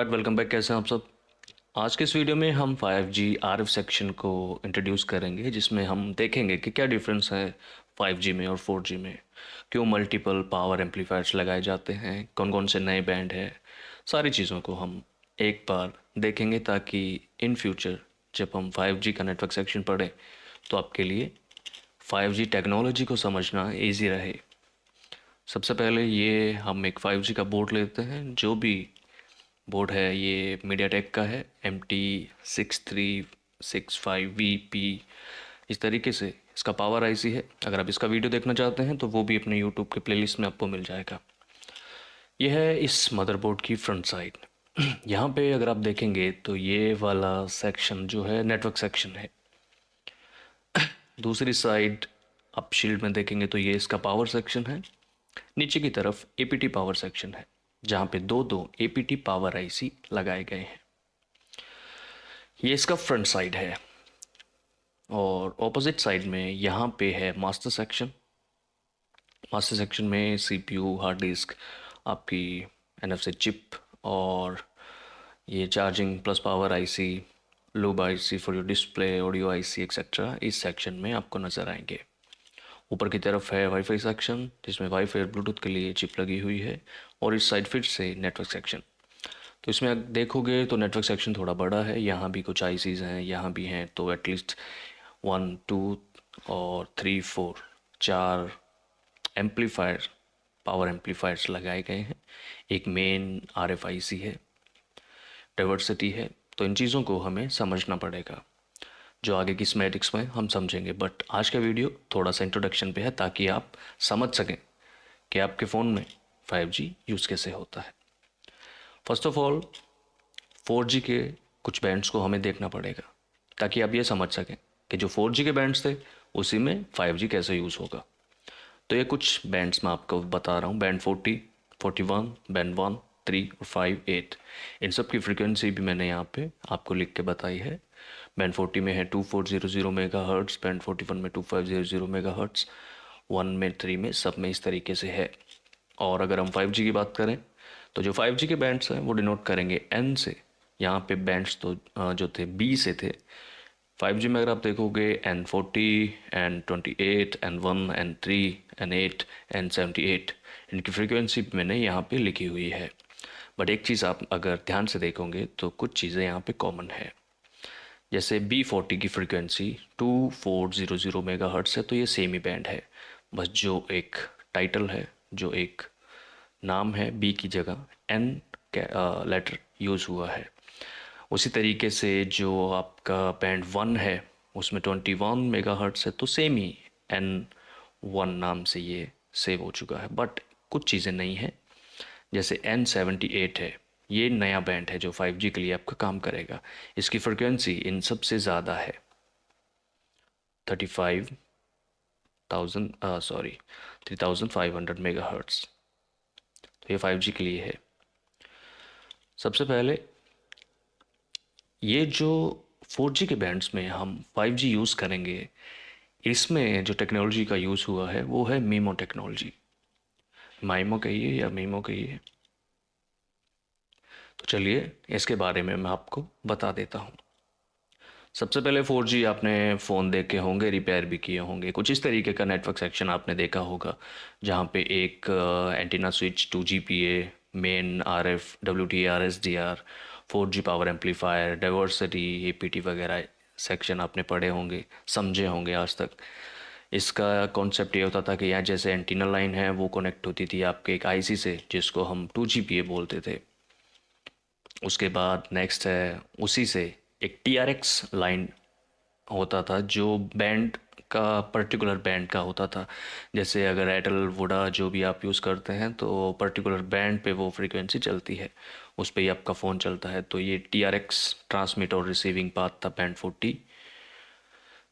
Alright, welcome back. कैसे हैं आप सब। आज के इस वीडियो में हम 5G RF सेक्शन को इंट्रोड्यूस करेंगे, जिसमें हम देखेंगे कि क्या डिफरेंस है 5G में और 4G में, क्यों मल्टीपल पावर एम्पलीफायर्स लगाए जाते हैं, कौन कौन से नए बैंड है। सारी चीज़ों को हम एक बार देखेंगे ताकि इन फ्यूचर जब हम 5G का नेटवर्क सेक्शन पढ़ें तो आपके लिए 5G टेक्नोलॉजी को समझना ईजी रहे। सबसे पहले ये हम एक 5G का बोर्ड लेते हैं। जो भी बोर्ड है ये मीडियाटेक का है, MT6365VP। इस तरीके से इसका पावर आईसी है। अगर आप इसका वीडियो देखना चाहते हैं तो वो भी अपने यूट्यूब के प्लेलिस्ट में आपको मिल जाएगा। यह है इस मदरबोर्ड की फ्रंट साइड। यहाँ पे अगर आप देखेंगे तो ये वाला सेक्शन जो है नेटवर्क सेक्शन है। दूसरी साइड आप शील्ड में देखेंगे तो ये इसका पावर सेक्शन है। नीचे की तरफ APT पावर सेक्शन है, जहाँ पे दो दो APT पावर आईसी लगाए गए हैं। ये इसका फ्रंट साइड है। और ऑपोजिट साइड में यहाँ पे है मास्टर सेक्शन। मास्टर सेक्शन में CPU, हार्ड डिस्क, आपकी NFC चिप और ये charging plus power IC, lube IC for your display, audio IC etcetera इस सेक्शन में आपको नज़र आएंगे। ऊपर की तरफ है वाईफाई सेक्शन, जिसमें वाईफाई और ब्लूटूथ के लिए चिप लगी हुई है। और इस साइड फिर से नेटवर्क सेक्शन। तो इसमें आप देखोगे तो नेटवर्क सेक्शन थोड़ा बड़ा है। यहाँ भी कुछ आईसीज़ हैं, यहाँ भी हैं, तो एटलीस्ट 1 2 और 3 4 4 एम्पलीफायर, पावर एम्पलीफायर्स लगाए गए हैं। एक मेन RFIC है, डाइवर्सिटी है। तो इन चीज़ों को हमें समझना पड़ेगा, जो आगे की स्कीमेटिक्स में हम समझेंगे। बट आज का वीडियो थोड़ा सा इंट्रोडक्शन पे है, ताकि आप समझ सकें कि आपके फ़ोन में 5G यूज़ कैसे होता है। फर्स्ट ऑफ ऑल 4G के कुछ बैंड्स को हमें देखना पड़ेगा, ताकि आप ये समझ सकें कि जो 4G के बैंड्स थे उसी में 5G कैसे यूज़ होगा। तो ये कुछ बैंड्स मैं आपको बता रहा हूँ। बैंड 40, 41, बैंड 1, 3 और 5, 8। इन सब की फ्रीक्वेंसी भी मैंने यहाँ पे आपको लिख के बताई है। बैंड 40 में है 2400 मेगाहर्ट्ज़, बैंड 41 में 2500 मेगाहर्ट्ज़, 1 में 3 में, सब में इस तरीके से है। और अगर हम 5G की बात करें तो जो 5G के बैंड्स हैं वो डिनोट करेंगे N से। यहाँ पे बैंड्स तो जो थे B से थे। 5G में अगर आप देखोगे N40, N28, N1, N3, N8, N78, इनकी फ्रीक्वेंसी मैंने यहाँ पे लिखी हुई है। बट एक चीज़ आप अगर ध्यान से देखोगे तो कुछ चीज़ें यहाँ पे कॉमन है। जैसे B40 की फ्रीक्वेंसी 2400 मेगाहर्ट्ज़ है, तो ये सेम ही बैंड है। बस जो एक टाइटल है, जो एक नाम है, B की जगह N लेटर यूज़ हुआ है। उसी तरीके से जो आपका बैंड 1 है उसमें 21 मेगाहर्ट्ज़ है, तो सेम ही N1 नाम से ये सेव हो चुका है। बट कुछ चीज़ें नहीं हैं। जैसे N78 है, ये नया बैंड है जो 5G के लिए आपका काम करेगा। इसकी फ्रिक्वेंसी इन सबसे ज़्यादा है, 3500 मेगाहर्ट्ज़। तो ये 5G के लिए है। सबसे पहले ये जो 4G के बैंड्स में हम 5G यूज़ करेंगे, इसमें जो टेक्नोलॉजी का यूज़ हुआ है वो है मीमो टेक्नोलॉजी। माइमो कहिए या मीमो कहिए। तो चलिए इसके बारे में मैं आपको बता देता हूँ। सबसे पहले 4G आपने फ़ोन देखे होंगे, रिपेयर भी किए होंगे। कुछ इस तरीके का नेटवर्क सेक्शन आपने देखा होगा, जहाँ पे एक antenna switch, 2GPA, main RF, WDR, SDR, 4G power amplifier, diversity, APT वगैरह सेक्शन आपने पढ़े होंगे, समझे होंगे आज तक। इसका कॉन्सेप्ट ये होता था कि यहाँ जैसे एंटीना लाइन है वो कनेक्ट होती थी आपके एक IC से, जिसको हम 2GPA बोलते थे। उसके बाद नेक्स्ट है, उसी से एक TRX लाइन होता था, जो बैंड का, पर्टिकुलर बैंड का होता था। जैसे अगर एयरटेल, वोडा जो भी आप यूज़ करते हैं, तो पर्टिकुलर बैंड पे वो फ्रीक्वेंसी चलती है, उस पर ही आपका फ़ोन चलता है। तो ये TRX ट्रांसमिट और रिसीविंग पाथ था बैंड 40।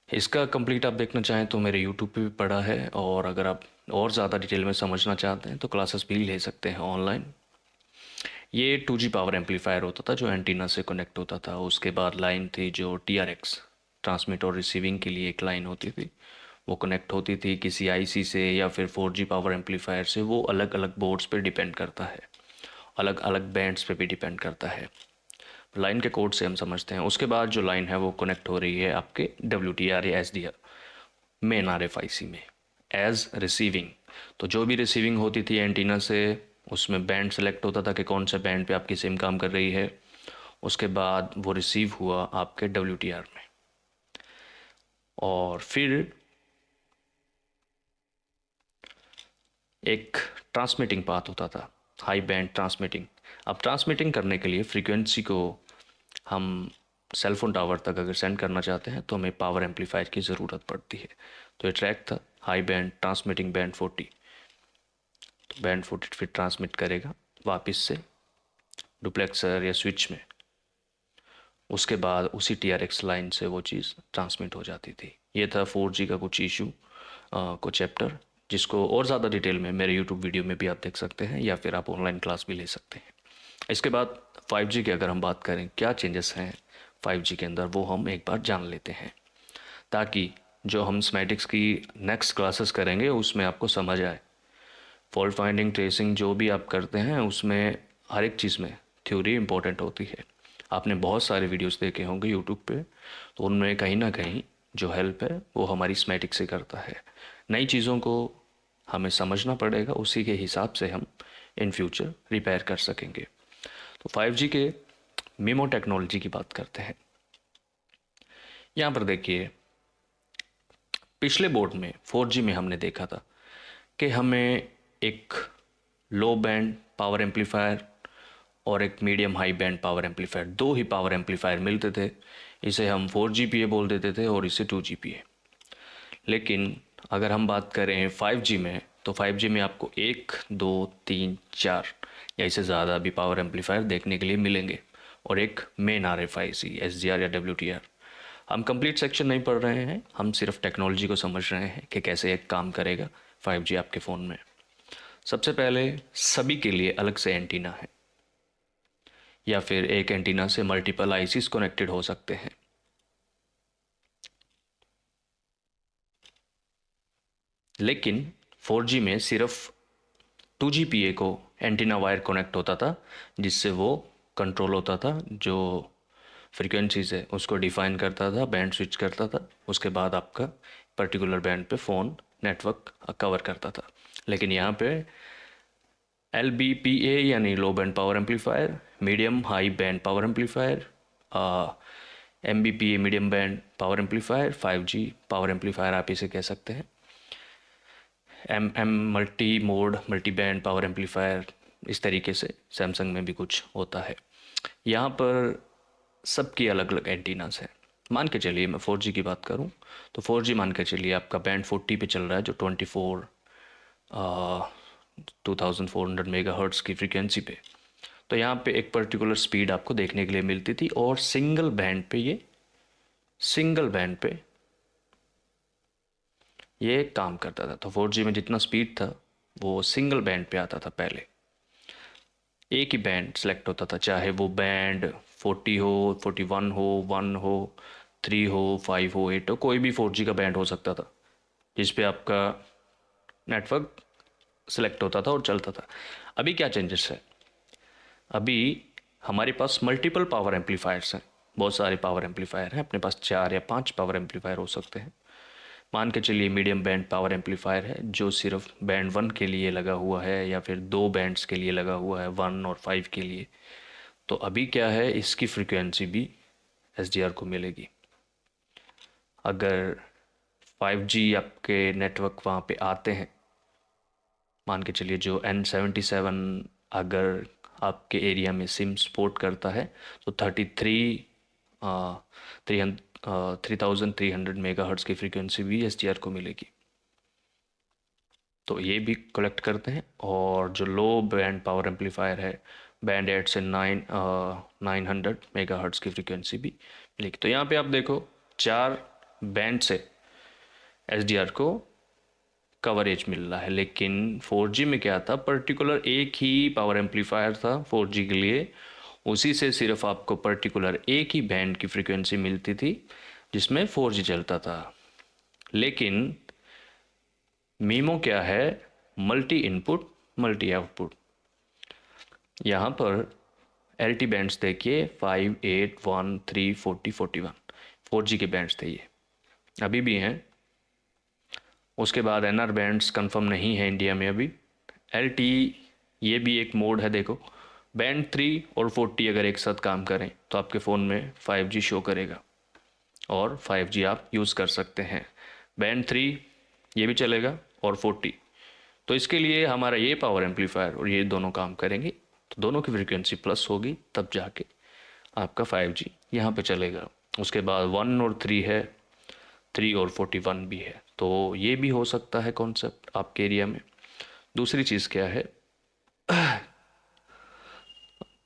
इसका कंप्लीट आप देखना चाहें तो मेरे यूट्यूब पे भी पड़ा है, और अगर आप और ज़्यादा डिटेल में समझना चाहते हैं तो क्लासेस भी ले सकते हैं ऑनलाइन। ये 2G पावर एम्पलीफायर होता था जो एंटीना से कनेक्ट होता था। उसके बाद लाइन थी जो TRX, ट्रांसमिट और रिसीविंग के लिए एक लाइन होती थी, वो कनेक्ट होती थी किसी IC से या फिर 4G पावर एम्पलीफायर से। वो अलग अलग बोर्ड्स पे डिपेंड करता है। अलग अलग बैंड्स पे भी डिपेंड करता है। लाइन के कोड से हम समझते हैं। उसके बाद जो लाइन है वो कनेक्ट हो रही है आपके WTR या SDR मेन RFIC में एज रिसीविंग। तो जो भी रिसीविंग होती थी एंटीना से, उसमें बैंड सेलेक्ट होता था कि कौन से बैंड पे आपकी सिम काम कर रही है। उसके बाद वो रिसीव हुआ आपके WTR में, और फिर एक ट्रांसमिटिंग पाथ होता था, हाई बैंड ट्रांसमिटिंग। अब ट्रांसमिटिंग करने के लिए फ्रीक्वेंसी को हम सेल फोन टावर तक अगर सेंड करना चाहते हैं तो हमें पावर एम्पलीफायर की ज़रूरत पड़ती है। तो ये ट्रैक था हाई बैंड ट्रांसमिटिंग बैंड 40। तो बैंड 40 फिर ट्रांसमिट करेगा वापस से डुप्लेक्सर या स्विच में। उसके बाद उसी TRX लाइन से वो चीज़ ट्रांसमिट हो जाती थी। ये था 4G का कुछ इशू, कुछ चैप्टर, जिसको और ज़्यादा डिटेल में मेरे यूट्यूब वीडियो में भी आप देख सकते हैं या फिर आप ऑनलाइन क्लास भी ले सकते हैं। इसके बाद 5G की अगर हम बात करें, क्या चेंजेस हैं 5G के अंदर, वो हम एक बार जान लेते हैं, ताकि जो हम स्मैटिक्स की नेक्स्ट क्लासेस करेंगे उसमें आपको समझ आए। फॉल्ट फाइंडिंग ट्रेसिंग जो भी आप करते हैं उसमें हर एक चीज़ में थ्योरी इंपॉर्टेंट होती है। आपने बहुत सारे वीडियोस देखे होंगे यूट्यूब पे, तो उनमें कहीं ना कहीं जो हेल्प है वो हमारी स्मैटिक से करता है। नई चीज़ों को हमें समझना पड़ेगा, उसी के हिसाब से हम इन फ्यूचर रिपेयर कर सकेंगे। तो 5G के मीमो टेक्नोलॉजी की बात करते हैं। यहाँ पर देखिए, पिछले बोर्ड में 4G में हमने देखा था कि हमें एक लो बैंड पावर एम्पलीफायर और एक medium high band power amplifier, दो ही पावर एम्पलीफायर मिलते थे। इसे हम 4GPA बोल देते थे और इसे 2GPA। लेकिन अगर हम बात करें 5G में, तो 5G में आपको 1 2 3 4 या इससे ज़्यादा भी पावर एम्पलीफायर देखने के लिए मिलेंगे, और एक मेन RFIC SDR या WTR। हम कंप्लीट सेक्शन नहीं पढ़ रहे हैं, हम सिर्फ टेक्नोलॉजी को समझ रहे हैं कि कैसे एक काम करेगा 5G आपके फ़ोन में। सबसे पहले सभी के लिए अलग से एंटीना है, या फिर एक एंटीना से मल्टीपल ICs कनेक्टेड हो सकते हैं। लेकिन 4G में सिर्फ 2GPA को एंटीना वायर कनेक्ट होता था, जिससे वो कंट्रोल होता था, जो फ्रीक्वेंसीज है उसको डिफाइन करता था, बैंड स्विच करता था। उसके बाद आपका पर्टिकुलर बैंड पे फ़ोन नेटवर्क कवर करता था। लेकिन यहाँ पे LBPA यानी लो band power amplifier, medium high band power amplifier, MBPA medium band power amplifier, 5G power amplifier आप इसे कह सकते हैं, multi mode multi band power amplifier, इस तरीके से सैमसंग में भी कुछ होता है। यहाँ पर सबकी अलग अलग एंटीनास हैं। मान के चलिए मैं 4G की बात करूँ तो 4G मान के चलिए आपका बैंड 40 पे चल रहा है, जो 2400 मेगाहर्ट्ज़ की फ्रीक्वेंसी पे। तो यहाँ पे एक पर्टिकुलर स्पीड आपको देखने के लिए मिलती थी, और सिंगल बैंड पे ये काम करता था। तो 4G में जितना स्पीड था वो सिंगल बैंड पे आता था। पहले एक ही बैंड सेलेक्ट होता था, चाहे वो बैंड 40 हो, 41 हो, 1 हो, 3 हो, 5 हो, 8 हो, कोई भी 4G का बैंड हो सकता था जिस पे आपका नेटवर्क सेलेक्ट होता था और चलता था। अभी क्या चेंजेस है, अभी हमारे पास मल्टीपल पावर एम्पलीफायर्स हैं, बहुत सारे पावर एम्पलीफायर हैं अपने पास, 4 या 5 पावर एम्पलीफायर हो सकते हैं। मान के चलिए मीडियम बैंड पावर एम्पलीफायर है जो सिर्फ बैंड 1 के लिए लगा हुआ है, या फिर 2 बैंड्स के लिए लगा हुआ है, 1 और 5 के लिए। तो अभी क्या है, इसकी फ्रीक्वेंसी भी SDR को मिलेगी। अगर 5G आपके नेटवर्क वहाँ पे आते हैं, मान के चलिए जो N77 अगर आपके एरिया में सिम सपोर्ट करता है, तो 3300 मेगाहर्ट्ज़ की फ्रीक्वेंसी भी SDR को मिलेगी। तो ये भी कलेक्ट करते हैं। और जो लो बैंड पावर एम्पलीफायर है, बैंड 8 से 900 मेगाहर्ट्ज़ की फ्रीक्वेंसी भी मिलेगी। तो यहाँ पे आप देखो 4 बैंड से SDR को कवरेज मिल रहा है। लेकिन 4G में क्या था, पर्टिकुलर एक ही पावर एम्पलीफायर था 4G के लिए, उसी से सिर्फ आपको पर्टिकुलर एक ही बैंड की फ्रीक्वेंसी मिलती थी जिसमें 4G चलता था। लेकिन मीमो क्या है, मल्टी इनपुट मल्टी आउटपुट। यहाँ पर एल टी बैंड्स देखिए 5, 8, 1, 3, 40, 41 4G के बैंड्स थे ये, अभी भी हैं। उसके बाद एन आर बैंड्स कन्फर्म नहीं है इंडिया में अभी। एल टी ये भी एक मोड है, देखो बैंड 3 और 40 अगर एक साथ काम करें तो आपके फ़ोन में 5G शो करेगा और 5G आप यूज़ कर सकते हैं। बैंड 3 ये भी चलेगा और 40, तो इसके लिए हमारा ये पावर एम्पलीफायर और ये दोनों काम करेंगे, तो दोनों की फ्रीक्वेंसी प्लस होगी तब जाके आपका 5G यहाँ पे चलेगा। उसके बाद 1 और 3 है, 3 और 41 भी है, तो ये भी हो सकता है कॉन्सेप्ट आपके एरिया में। दूसरी चीज़ क्या है,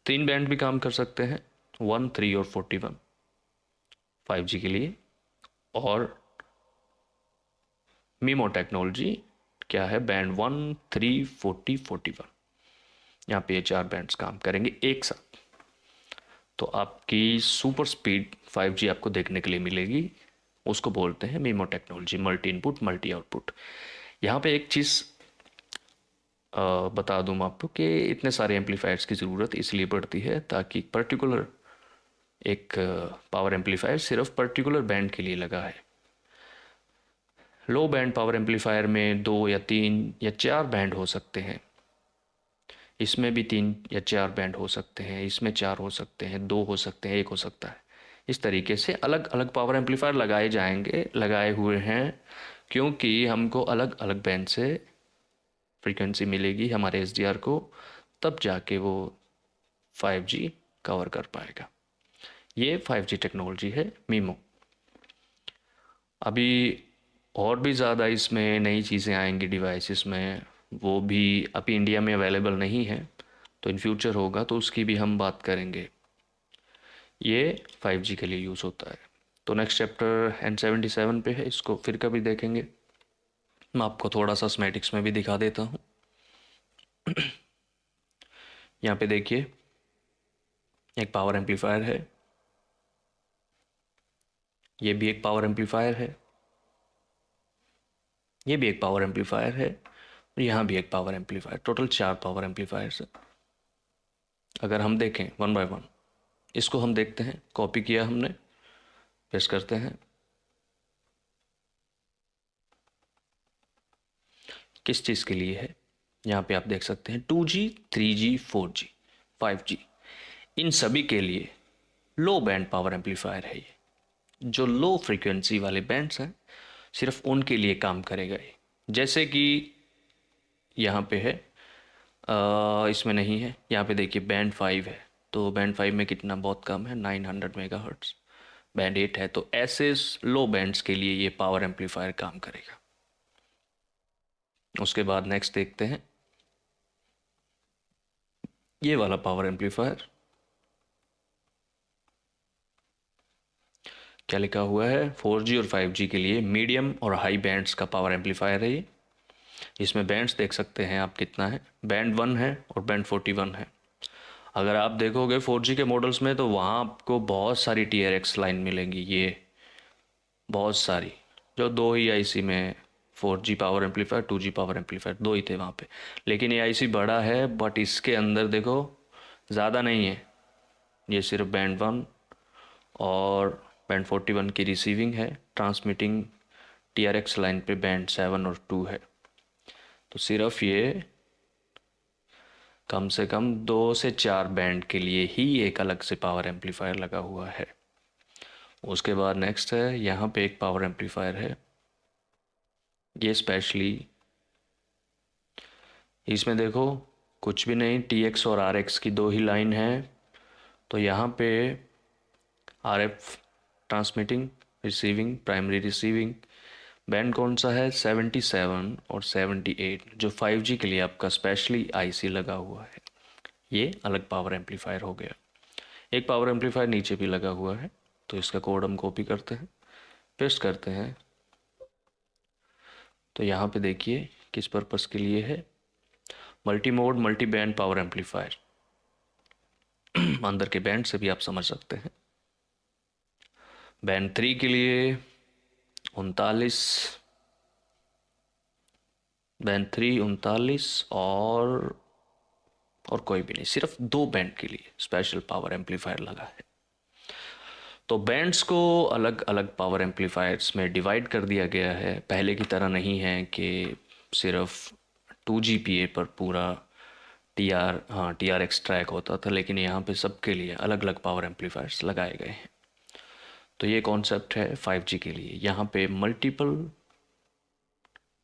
3 बैंड भी काम कर सकते हैं, 1, 3 और 41 5G के लिए। और मीमो टेक्नोलॉजी क्या है, बैंड 1, 3, 40, 41, यहाँ पे ये 4 बैंड्स काम करेंगे एक साथ, तो आपकी सुपर स्पीड 5G आपको देखने के लिए मिलेगी। उसको बोलते हैं memo technology, multi input multi output. यहाँ पे एक चीज़ बता दूँ आपको कि इतने सारे एम्पलीफायर्स की ज़रूरत इसलिए पड़ती है ताकि पर्टिकुलर एक पावर एम्पलीफायर सिर्फ पर्टिकुलर बैंड के लिए लगा है। लो बैंड पावर एम्पलीफायर में 2 या 3 या 4 बैंड हो सकते हैं, इसमें भी 3 या 4 बैंड हो सकते हैं, इसमें 4 हो सकते हैं, 2 हो सकते हैं, 1 हो सकता है। इस तरीके से अलग अलग पावर एम्पलीफायर लगाए जाएंगे, लगाए हुए हैं, क्योंकि हमको अलग अलग बैंड से फ्रीक्वेंसी मिलेगी हमारे एसडीआर को, तब जाके वो 5G कवर कर पाएगा। ये 5G टेक्नोलॉजी है मीमो। अभी और भी ज़्यादा इसमें नई चीज़ें आएंगी डिवाइसेस में, वो भी अभी इंडिया में अवेलेबल नहीं है, तो इन फ्यूचर होगा तो उसकी भी हम बात करेंगे। ये 5G के लिए यूज़ होता है। तो नेक्स्ट चैप्टर N77 पे है, इसको फिर कभी देखेंगे। मैं आपको थोड़ा सा स्मेटिक्स में भी दिखा देता हूँ। यहाँ पे देखिए एक पावर एम्पलीफायर है, ये भी एक पावर एम्पलीफायर है, ये भी एक पावर एम्पलीफायर है, और यहाँ भी एक power amplifier, total 4 power amplifiers है। अगर हम देखें वन बाय वन, इसको हम देखते हैं, कॉपी किया हमने, पेस्ट करते हैं। किस चीज़ के लिए है, यहाँ पे आप देख सकते हैं 2G, 3G, 4G, 5G, इन सभी के लिए लो बैंड पावर एम्पलीफायर है ये। जो लो फ्रीक्वेंसी वाले बैंड्स हैं सिर्फ उनके लिए काम करेगा ये। जैसे कि यहाँ पे है, इसमें नहीं है, यहाँ पे देखिए बैंड 5 है, तो बैंड 5 में कितना बहुत कम है, 900 मेगाहर्ट्ज़। बैंड 8 है, तो ऐसे लो बैंड्स के लिए ये पावर एम्पलीफायर काम करेगा। उसके बाद नेक्स्ट देखते हैं ये वाला पावर एम्पलीफायर, क्या लिखा हुआ है, 4G और 5G के लिए मीडियम और हाई बैंड्स का पावर एम्पलीफायर है ये। इसमें बैंड्स देख सकते हैं आप कितना है, बैंड 1 है और बैंड 41 है। अगर आप देखोगे 4G के मॉडल्स में तो वहाँ आपको बहुत सारी TRX लाइन मिलेंगी, ये बहुत सारी, जो 2 ही आईसी में 4G power amplifier, 2G power amplifier 2 ही थे वहाँ पे। लेकिन ये आईसी बड़ा है, बट इसके अंदर देखो ज़्यादा नहीं है, ये सिर्फ बैंड 1 और बैंड 41 की रिसीविंग है, ट्रांसमिटिंग TRX लाइन पे बैंड 7 और 2 है। तो सिर्फ ये कम से कम 2 से 4 बैंड के लिए ही एक अलग से पावर एम्पलीफायर लगा हुआ है। उसके बाद नेक्स्ट है, यहाँ पे एक पावर एम्पलीफायर है, ये स्पेशली, इसमें देखो कुछ भी नहीं, TX और RX की 2 ही लाइन है, तो यहाँ पे RF transmitting, receiving, primary receiving, band कौन सा है, 77 और 78, जो 5G के लिए आपका स्पेशली आईसी लगा हुआ है। ये अलग पावर एम्पलीफायर हो गया। एक पावर एम्पलीफायर नीचे भी लगा हुआ है, तो इसका कोड हम कॉपी करते हैं, पेस्ट करते हैं। तो यहाँ पे देखिए किस पर्पस के लिए है, multi mode multi band power amplifier. अंदर के बैंड से भी आप समझ सकते हैं। बैंड 3 के लिए 39, बैंड 3 39 और और कोई भी नहीं, सिर्फ 2 बैंड के लिए स्पेशल पावर एम्पलीफायर लगा है। तो बैंड्स को अलग अलग पावर एम्पलीफायर्स में डिवाइड कर दिया गया है। पहले की तरह नहीं है कि सिर्फ 2 GPA पर पूरा TRX ट्रैक होता था, लेकिन यहाँ पे सबके लिए अलग अलग पावर एम्पलीफायर्स लगाए गए हैं। तो ये कॉन्सेप्ट है 5G के लिए। यहाँ पे मल्टीपल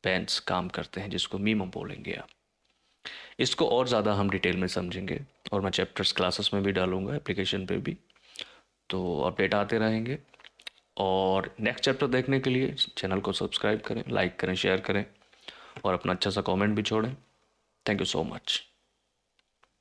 बैंड्स काम करते हैं, जिसको मीमो बोलेंगे आप। इसको और ज़्यादा हम डिटेल में समझेंगे और मैं चैप्टर्स क्लासेस में भी डालूंगा, एप्लीकेशन पे भी, तो अपडेट आते रहेंगे। और नेक्स्ट चैप्टर देखने के लिए चैनल को सब्सक्राइब करें, लाइक करें, शेयर करें और अपना अच्छा सा कमेंट भी छोड़ें। Thank you so much.